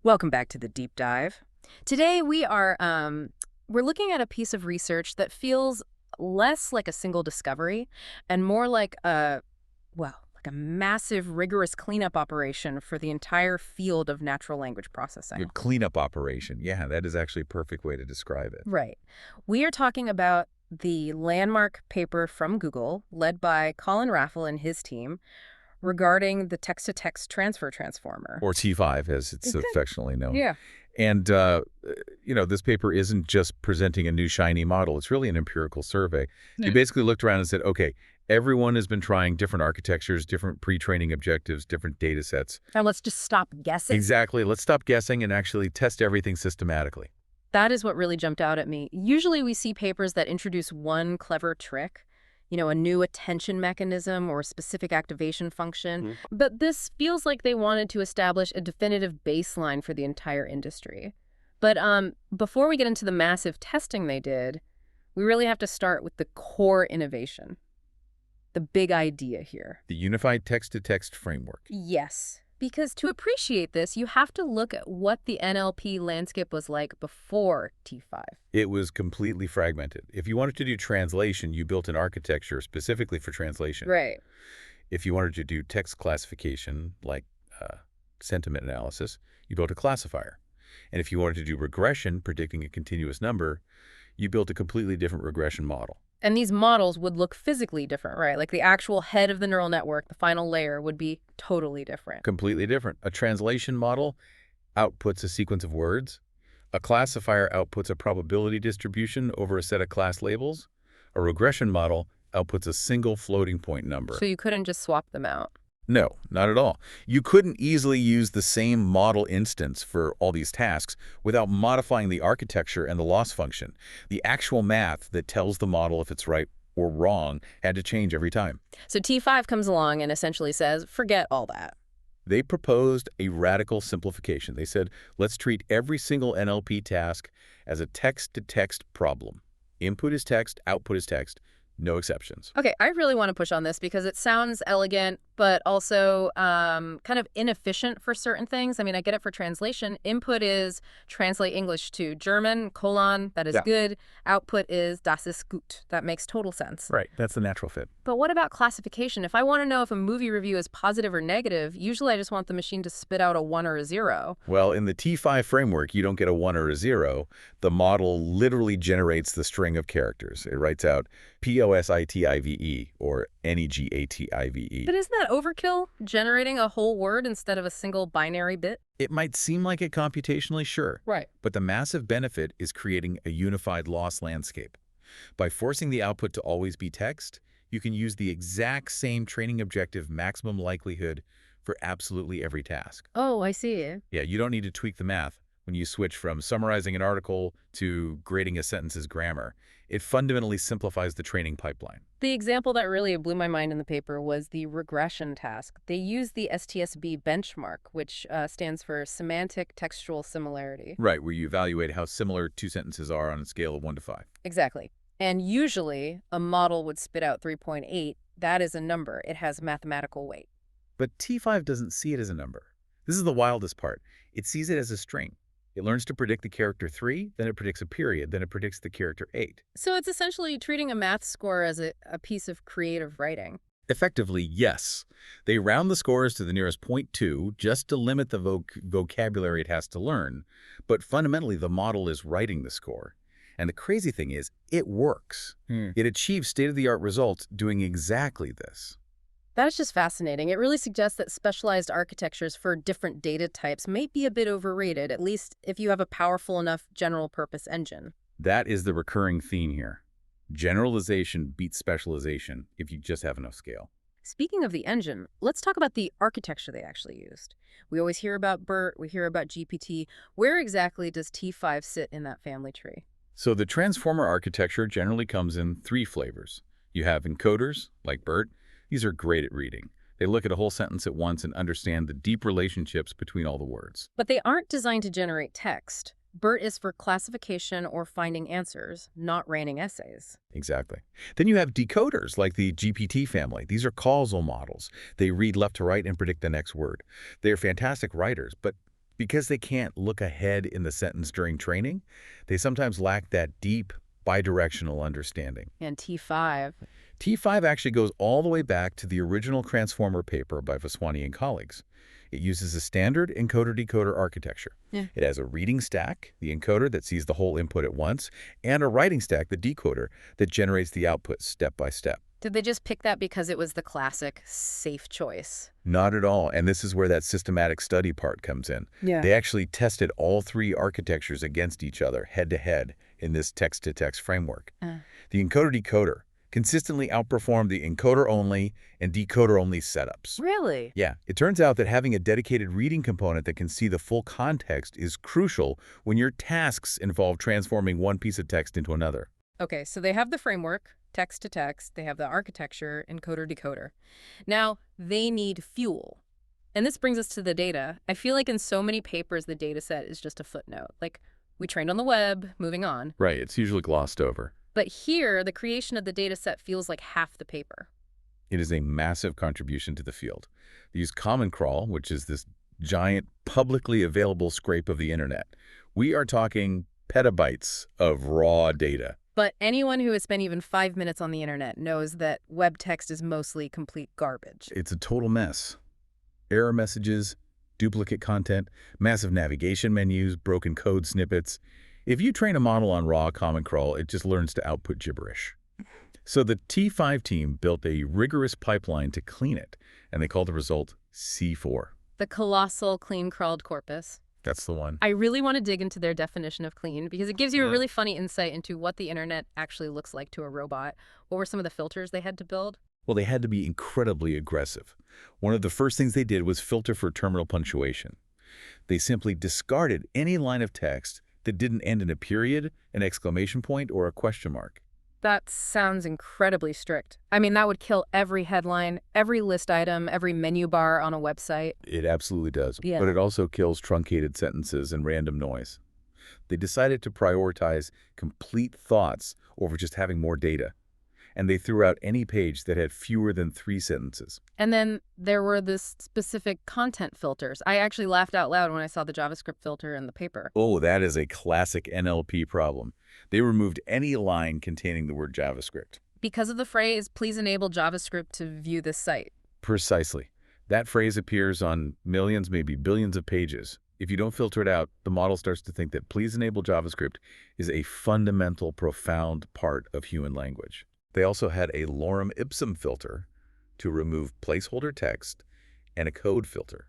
Welcome back to the deep dive. Today we're looking at a piece of research that feels less like a single discovery and more like like a massive, rigorous cleanup operation for the entire field of natural language processing. A cleanup operation. Yeah, that is actually a perfect way to describe it. Right. We are talking about the landmark paper from Google, led by Colin Raffel and his team, regarding the text-to-text transfer transformer. Or T5, as it's affectionately known. Yeah. And, this paper isn't just presenting a new shiny model. It's really an empirical survey. Yeah. You basically looked around and said, okay, everyone has been trying different architectures, different pre-training objectives, different data sets. Now let's just stop guessing. Exactly. Let's stop guessing and actually test everything systematically. That is what really jumped out at me. Usually we see papers that introduce one clever trick, a new attention mechanism or specific activation function. But this feels like they wanted to establish a definitive baseline for the entire industry. But before we get into the massive testing they did, we really have to start with the core innovation, the big idea here. The unified text-to-text framework. Yes. Because to appreciate this, you have to look at what the NLP landscape was like before T5. It was completely fragmented. If you wanted to do translation, you built an architecture specifically for translation. Right. If you wanted to do text classification, like sentiment analysis, you built a classifier. And if you wanted to do regression, predicting a continuous number, you built a completely different regression model. And these models would look physically different, right? Like the actual head of the neural network, the final layer, would be totally different. Completely different. A translation model outputs a sequence of words. A classifier outputs a probability distribution over a set of class labels. A regression model outputs a single floating point number. So you couldn't just swap them out? No, not at all. You couldn't easily use the same model instance for all these tasks without modifying the architecture and the loss function. The actual math that tells the model if it's right or wrong had to change every time. So T5 comes along and essentially says, forget all that. They proposed a radical simplification. They said, let's treat every single NLP task as a text-to-text problem. Input is text, output is text. No exceptions. Okay, I really want to push on this because it sounds elegant, but also kind of inefficient for certain things. I mean, I get it for translation. Input is translate English to German, that is good. Output is das ist gut. That makes total sense. Right, that's the natural fit. But what about classification? If I want to know if a movie review is positive or negative, usually I just want the machine to spit out a 1 or a 0. Well, in the T5 framework, you don't get a 1 or a 0. The model literally generates the string of characters. It writes out POSITIVE or NEGATIVE. But isn't that overkill, generating a whole word instead of a single binary bit? It might seem like it computationally, sure. Right. But the massive benefit is creating a unified loss landscape. By forcing the output to always be text, you can use the exact same training objective maximum likelihood for absolutely every task. Oh, I see. Yeah, you don't need to tweak the math when you switch from summarizing an article to grading a sentence's grammar. It fundamentally simplifies the training pipeline. The example that really blew my mind in the paper was the regression task. They used the STSB benchmark, which stands for Semantic Textual Similarity. Right, where you evaluate how similar two sentences are on a scale of 1 to 5. Exactly. And usually, a model would spit out 3.8. That is a number. It has mathematical weight. But T5 doesn't see it as a number. This is the wildest part. It sees it as a string. It learns to predict the character 3, then it predicts a period, then it predicts the character 8. So it's essentially treating a math score as a piece of creative writing. Effectively, yes. They round the scores to the nearest 0.2 just to limit the vocabulary it has to learn. But fundamentally, the model is writing the score. And the crazy thing is, it works. It achieves state-of-the-art results doing exactly this. That is just fascinating. It really suggests that specialized architectures for different data types may be a bit overrated, at least if you have a powerful enough general-purpose engine. That is the recurring theme here. Generalization beats specialization if you just have enough scale. Speaking of the engine, let's talk about the architecture they actually used. We always hear about BERT, we hear about GPT. Where exactly does T5 sit in that family tree? So the transformer architecture generally comes in 3 flavors. You have encoders, like BERT. These are great at reading. They look at a whole sentence at once and understand the deep relationships between all the words. But they aren't designed to generate text. BERT is for classification or finding answers, not writing essays. Exactly. Then you have decoders, like the GPT family. These are causal models. They read left to right and predict the next word. They are fantastic writers, but Because they can't look ahead in the sentence during training, they sometimes lack that deep, bidirectional understanding. And T5. T5 actually goes all the way back to the original transformer paper by Vaswani and colleagues. It uses a standard encoder-decoder architecture. Yeah. It has a reading stack, the encoder that sees the whole input at once, and a writing stack, the decoder, that generates the output step by step. Did they just pick that because it was the classic safe choice? Not at all, and this is where that systematic study part comes in. Yeah. They actually tested all three architectures against each other, head-to-head, in this text-to-text framework. The encoder-decoder consistently outperformed the encoder-only and decoder-only setups. Really? Yeah, it turns out that having a dedicated reading component that can see the full context is crucial when your tasks involve transforming one piece of text into another. Okay, so they have the framework, text to text, they have the architecture, encoder decoder. Now, they need fuel. And this brings us to the data. I feel like in so many papers, the data set is just a footnote. Like, we trained on the web, moving on. Right, it's usually glossed over. But here, the creation of the data set feels like half the paper. It is a massive contribution to the field. They use Common Crawl, which is this giant, publicly available scrape of the internet. We are talking petabytes of raw data. But anyone who has spent even 5 minutes on the internet knows that web text is mostly complete garbage. It's a total mess. Error messages, duplicate content, massive navigation menus, broken code snippets. If you train a model on raw Common Crawl, it just learns to output gibberish. So the T5 team built a rigorous pipeline to clean it, and they called the result C4. The Colossal Clean Crawled Corpus. That's the one. I really want to dig into their definition of clean because it gives you a really funny insight into what the internet actually looks like to a robot. What were some of the filters they had to build? Well, they had to be incredibly aggressive. One of the first things they did was filter for terminal punctuation. They simply discarded any line of text that didn't end in a period, an exclamation point, or a question mark. That sounds incredibly strict. I mean, that would kill every headline, every list item, every menu bar on a website. It absolutely does. Yeah. But it also kills truncated sentences and random noise. They decided to prioritize complete thoughts over just having more data. And they threw out any page that had fewer than 3 sentences. And then there were the specific content filters. I actually laughed out loud when I saw the JavaScript filter in the paper. Oh, that is a classic NLP problem. They removed any line containing the word JavaScript. Because of the phrase, please enable JavaScript to view this site. Precisely. That phrase appears on millions, maybe billions of pages. If you don't filter it out, the model starts to think that please enable JavaScript is a fundamental, profound part of human language. They also had a lorem ipsum filter to remove placeholder text and a code filter.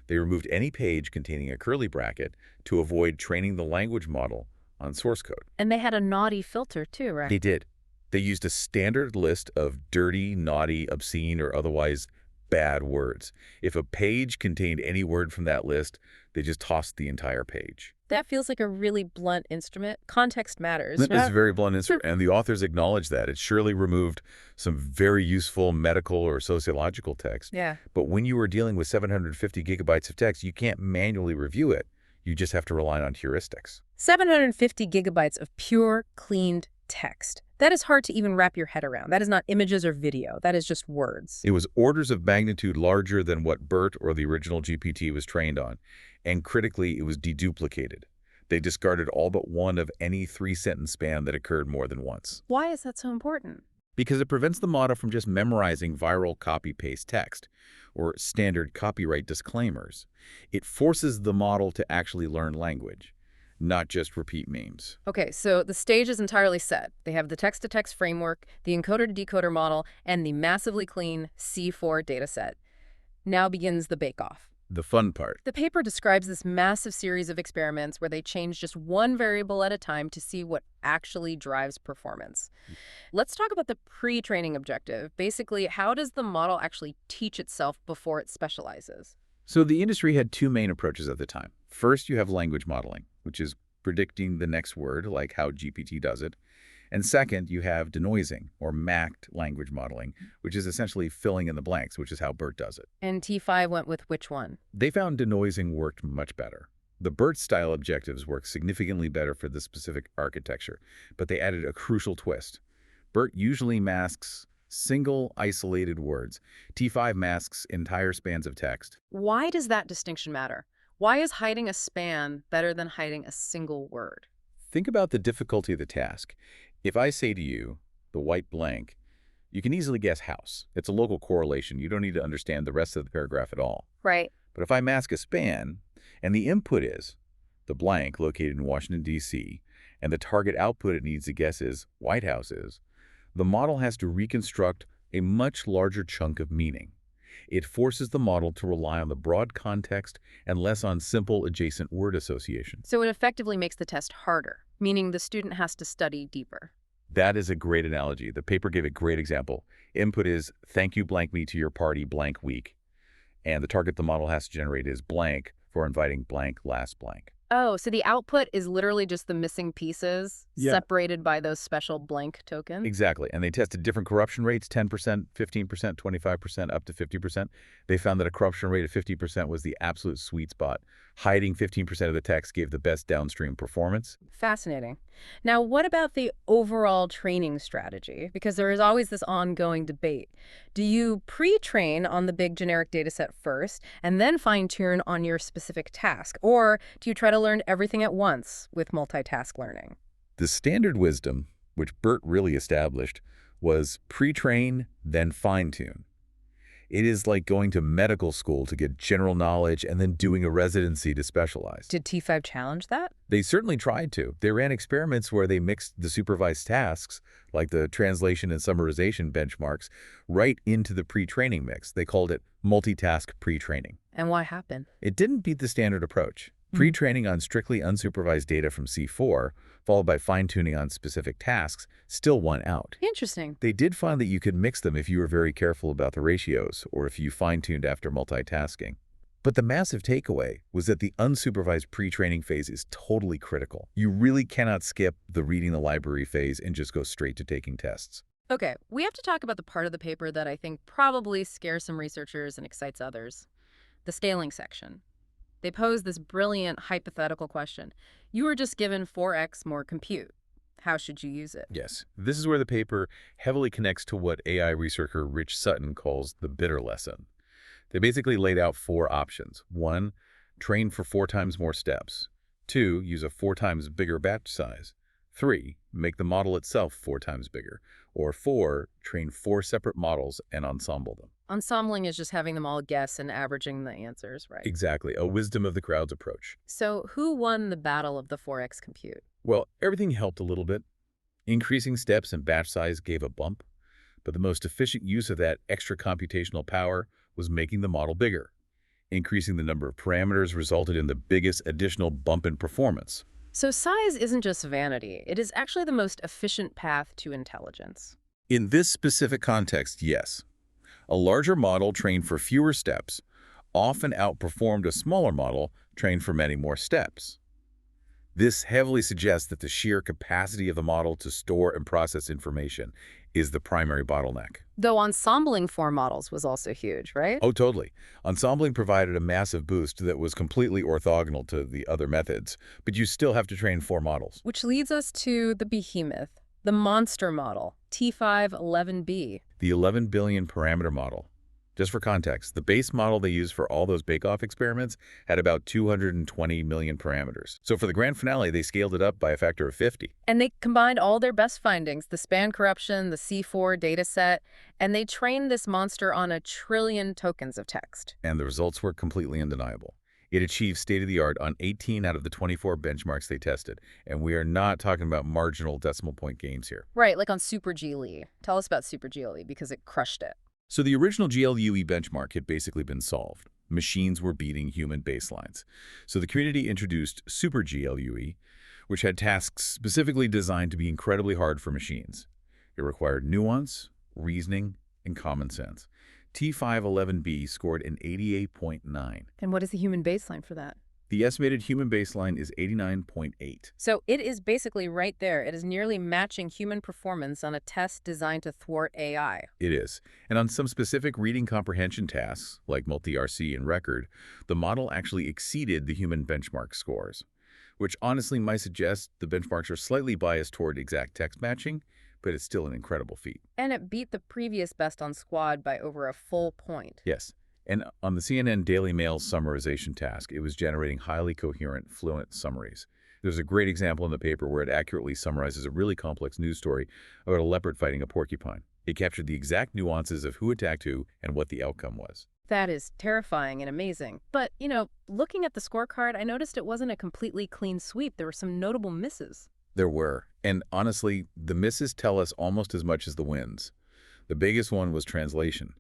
They removed any page containing a curly bracket to avoid training the language model on source code. And they had a naughty filter too, right? They did. They used a standard list of dirty, naughty, obscene, or otherwise bad words. If a page contained any word from that list, they just tossed the entire page. That feels like a really blunt instrument. Context matters. That is a very blunt instrument, and the authors acknowledge that. It surely removed some very useful medical or sociological text. Yeah. But when you are dealing with 750 gigabytes of text, you can't manually review it. You just have to rely on heuristics. 750 gigabytes of pure, cleaned text. That is hard to even wrap your head around. That is not images or video. That is just words. It was orders of magnitude larger than what BERT or the original GPT was trained on. And critically, it was deduplicated. They discarded all but one of any 3-sentence span that occurred more than once. Why is that so important? Because it prevents the model from just memorizing viral copy-paste text or standard copyright disclaimers. It forces the model to actually learn language, not just repeat memes. Okay, so the stage is entirely set. They have the text-to-text framework, the encoder-to-decoder model, and the massively clean C4 dataset. Now begins the bake-off. The fun part. The paper describes this massive series of experiments where they change just one variable at a time to see what actually drives performance. Let's talk about the pre-training objective. Basically, how does the model actually teach itself before it specializes? So the industry had 2 main approaches at the time. First, you have language modeling, which is predicting the next word, like how GPT does it. And second, you have denoising, or mapped language modeling, which is essentially filling in the blanks, which is how BERT does it. And T5 went with which one? They found denoising worked much better. The BERT-style objectives worked significantly better for the specific architecture, but they added a crucial twist. BERT usually masks single, isolated words. T5 masks entire spans of text. Why does that distinction matter? Why is hiding a span better than hiding a single word? Think about the difficulty of the task. If I say to you, the white blank, you can easily guess house. It's a local correlation. You don't need to understand the rest of the paragraph at all. Right. But if I mask a span, and the input is the blank located in Washington, D.C., and the target output it needs to guess is White House is, the model has to reconstruct a much larger chunk of meaning. It forces the model to rely on the broad context and less on simple adjacent word association. So it effectively makes the test harder, meaning the student has to study deeper. That is a great analogy. The paper gave a great example. Input is, thank you blank me to your party blank week. And the target the model has to generate is blank for inviting blank last blank. Oh, so the output is literally just the missing pieces separated by those special blank tokens? Exactly. And they tested different corruption rates, 10%, 15%, 25%, up to 50%. They found that a corruption rate of 50% was the absolute sweet spot. Hiding 15% of the text gave the best downstream performance. Fascinating. Now, what about the overall training strategy? Because there is always this ongoing debate. Do you pre-train on the big generic data set first and then fine-tune on your specific task? Or do you try to learn everything at once with multitask learning? The standard wisdom, which Bert really established, was pre-train, then fine-tune. It is like going to medical school to get general knowledge and then doing a residency to specialize. Did T5 challenge that? They certainly tried to. They ran experiments where they mixed the supervised tasks, like the translation and summarization benchmarks, right into the pre-training mix. They called it multitask pre-training. And what happened? It didn't beat the standard approach. Pre-training on strictly unsupervised data from C4, followed by fine-tuning on specific tasks, still won out. Interesting. They did find that you could mix them if you were very careful about the ratios or if you fine-tuned after multitasking. But the massive takeaway was that the unsupervised pre-training phase is totally critical. You really cannot skip the reading the library phase and just go straight to taking tests. Okay, we have to talk about the part of the paper that I think probably scares some researchers and excites others. The scaling section. They pose this brilliant hypothetical question. You were just given 4x more compute. How should you use it? Yes, this is where the paper heavily connects to what AI researcher Rich Sutton calls the bitter lesson. They basically laid out 4 options. 1, train for 4 times more steps. 2, use a 4 times bigger batch size. 3, make the model itself 4 times bigger. Or 4, train 4 separate models and ensemble them. Ensembling is just having them all guess and averaging the answers, right? Exactly, a wisdom of the crowds approach. So who won the battle of the 4x compute? Well, everything helped a little bit. Increasing steps and batch size gave a bump, but the most efficient use of that extra computational power was making the model bigger. Increasing the number of parameters resulted in the biggest additional bump in performance. So size isn't just vanity. It is actually the most efficient path to intelligence. In this specific context, yes. A larger model trained for fewer steps often outperformed a smaller model trained for many more steps. This heavily suggests that the sheer capacity of the model to store and process information is the primary bottleneck. Though ensembling 4 models was also huge, right? Oh, totally. Ensembling provided a massive boost that was completely orthogonal to the other methods, but you still have to train 4 models. Which leads us to the behemoth, the monster model, T511B. The 11 billion parameter model. Just for context, the base model they used for all those bake-off experiments had about 220 million parameters. So for the grand finale, they scaled it up by a factor of 50. And they combined all their best findings, the span corruption, the C4 dataset, and they trained this monster on 1 trillion tokens of text. And the results were completely undeniable. It achieved state-of-the-art on 18 out of the 24 benchmarks they tested. And we are not talking about marginal decimal point gains here. Right, like on SuperGLUE. Tell us about SuperGLUE because it crushed it. So the original GLUE benchmark had basically been solved. Machines were beating human baselines. So the community introduced SuperGLUE, which had tasks specifically designed to be incredibly hard for machines. It required nuance, reasoning, and common sense. T511B scored an 88.9. And what is the human baseline for that? The estimated human baseline is 89.8. So it is basically right there. It is nearly matching human performance on a test designed to thwart AI. It is. And on some specific reading comprehension tasks, like multi-RC and record, the model actually exceeded the human benchmark scores, which honestly might suggest the benchmarks are slightly biased toward exact text matching, but it's still an incredible feat. And it beat the previous best on Squad by over a full point. Yes. And on the CNN Daily Mail summarization task, it was generating highly coherent, fluent summaries. There's a great example in the paper where it accurately summarizes a really complex news story about a leopard fighting a porcupine. It captured the exact nuances of who attacked who and what the outcome was. That is terrifying and amazing. But, looking at the scorecard, I noticed it wasn't a completely clean sweep. There were some notable misses. There were. And honestly, the misses tell us almost as much as the wins. The biggest one was translation.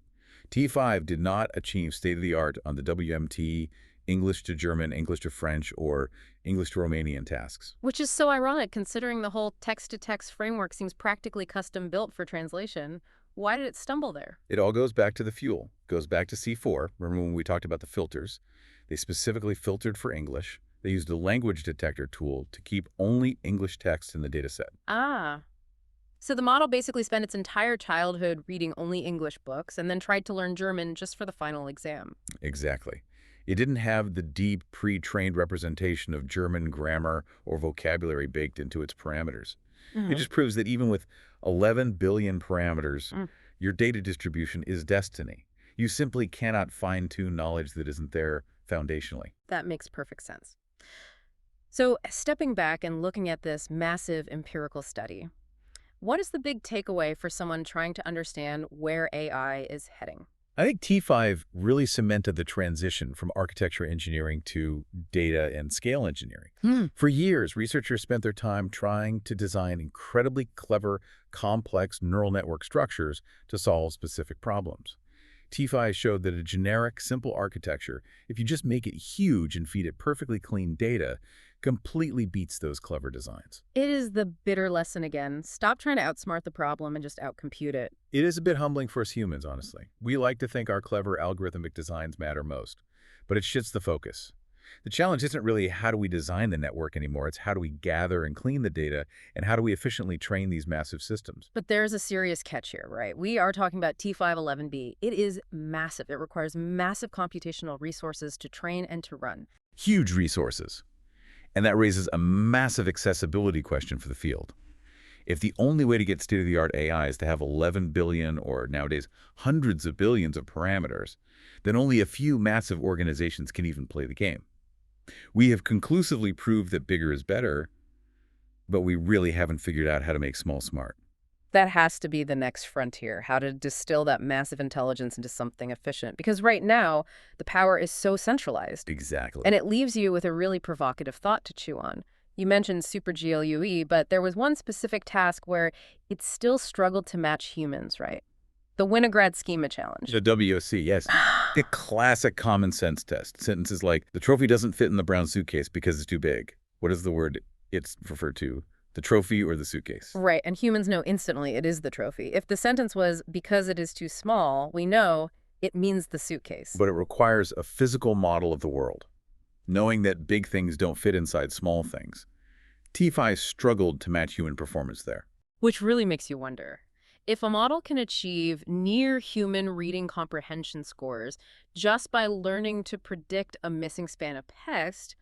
T5 did not achieve state-of-the-art on the WMT, English to German, English to French, or English to Romanian tasks. Which is so ironic considering the whole text-to-text framework seems practically custom-built for translation. Why did it stumble there? It all goes back to the fuel, goes back to C4. Remember when we talked about the filters? They specifically filtered for English. They used a language detector tool to keep only English text in the dataset. Ah. So the model basically spent its entire childhood reading only English books and then tried to learn German just for the final exam. Exactly. It didn't have the deep, pre-trained representation of German grammar or vocabulary baked into its parameters. It just proves that even with 11 billion parameters, your data distribution is destiny. You simply cannot fine-tune knowledge that isn't there foundationally. That makes perfect sense. So stepping back and looking at this massive empirical study, what is the big takeaway for someone trying to understand where AI is heading? I think T5 really cemented the transition from architecture engineering to data and scale engineering. For years, researchers spent their time trying to design incredibly clever, complex neural network structures to solve specific problems. T5 showed that a generic, simple architecture, if you just make it huge and feed it perfectly clean data, completely beats those clever designs. It is the bitter lesson again. Stop trying to outsmart the problem and just outcompute it. It is a bit humbling for us humans, honestly. We like to think our clever algorithmic designs matter most, but it shifts the focus. The challenge isn't really how do we design the network anymore, it's how do we gather and clean the data, and how do we efficiently train these massive systems. But there's a serious catch here, right? We are talking about T511B. It is massive. It requires massive computational resources to train and to run. Huge resources. And that raises a massive accessibility question for the field. If the only way to get state-of-the-art AI is to have 11 billion, or nowadays hundreds of billions of parameters, then only a few massive organizations can even play the game. We have conclusively proved that bigger is better, but we really haven't figured out how to make small smart. That has to be the next frontier, how to distill that massive intelligence into something efficient. Because right now, the power is so centralized. Exactly. And it leaves you with a really provocative thought to chew on. You mentioned SuperGLUE, but there was one specific task where it still struggled to match humans, right? The Winograd Schema Challenge. The WOC, yes. A classic common sense test. Sentences like, the trophy doesn't fit in the brown suitcase because it's too big. What is the word it's referred to? The trophy or the suitcase? Right, and humans know instantly it is the trophy. If the sentence was, because it is too small, we know it means the suitcase. But it requires a physical model of the world, knowing that big things don't fit inside small things. T5 struggled to match human performance there. Which really makes you wonder. If a model can achieve near-human reading comprehension scores just by learning to predict a missing span of text,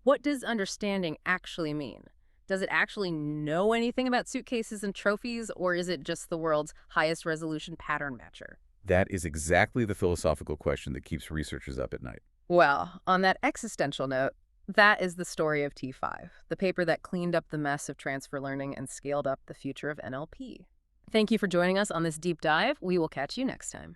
what does understanding actually mean? Does it actually know anything about suitcases and trophies, or is it just the world's highest resolution pattern matcher? That is exactly the philosophical question that keeps researchers up at night. Well, on that existential note, that is the story of T5, the paper that cleaned up the mess of transfer learning and scaled up the future of NLP. Thank you for joining us on this deep dive. We will catch you next time.